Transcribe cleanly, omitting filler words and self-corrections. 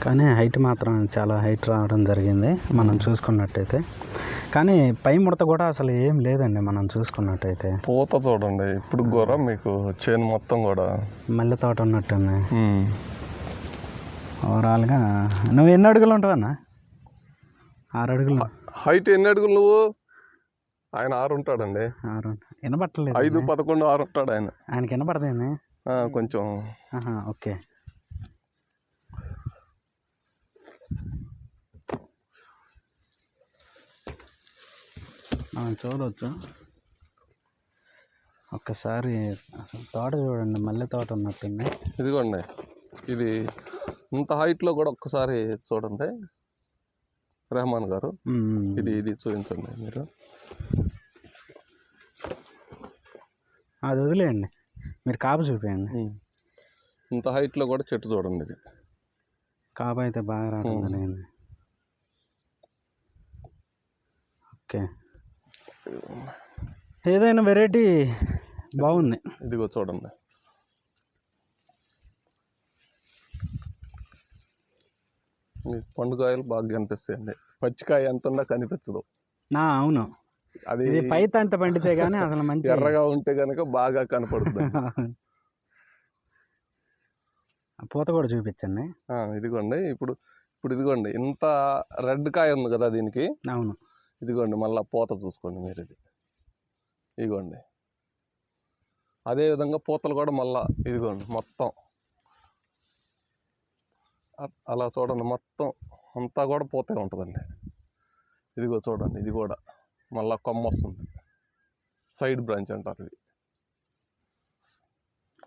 కానీ హైట్ మాత్రం చాలా హైట్ రావడం జరిగింది మనం చూసుకున్నట్టయితే. కానీ పై ముడత కూడా అసలు ఏం లేదండి మనం చూసుకున్నట్టయితే. పూత చూడండి ఇప్పుడు కూడా మీకు చేను మొత్తం కూడా మల్లె తోట ఉన్నట్టుంది. ఓవరాల్గా నువ్వు ఎన్ని అడుగులు ఉంటావన్నా? 6 అడుగులు. హైట్ ఎన్ని అడుగులు నువ్వు? ఆయన 6 ఉంటాడండి. 6 వినపట్టలేదు. 5, 11, 6 ఉంటాడు ఆయన. ఆయనకి వినపడదేంది కొంచెం. ఓకే. మనం చూడవచ్చు ఒక్కసారి అసలు తోట చూడండి, మల్లె తోట ఉన్నట్టుంది. ఇదిగోండి ఇది ఇంత హైట్లో కూడా ఒక్కసారి చూడండి రెహమాన్ గారు. ఇది చూపించండి మీరు. అది వదిలేయండి, మీరు కాపు చూపించండి. ఇంత హైట్లో కూడా చెట్టు చూడండి. ఇది కాపు అయితే బాగా రావడం జరిగింది. ఓకే, ఏదైనా వెరైటీ బాగుంది. ఇదిగో చూడండి. మీకు పండుకాయలు బాగా కనిపిస్తాయండి. పచ్చికాయ ఎంత ఉన్నా కనిపించదు. అవును, అది పైత అంత పండితే కానీ అసలు మంచి ఎర్రగా ఉంటే కనుక బాగా కనపడుతుంది. పూత కూడా చూపించండి. ఇదిగోండి ఇప్పుడు ఇదిగోండి ఇంత రెడ్ కాయ ఉంది కదా దీనికి. అవును, ఇదిగోండి మళ్ళీ పూత చూసుకోండి మీరు. ఇదిగోండి అదేవిధంగా పూతలు కూడా మళ్ళా ఇదిగోండి మొత్తం అలా చూడండి, మొత్తం అంతా కూడా పూతే ఉంటుందండి. ఇదిగో చూడండి, ఇది కూడా మళ్ళా కొమ్మ వస్తుంది. సైడ్ బ్రాంచ్ అంటారు ఇది.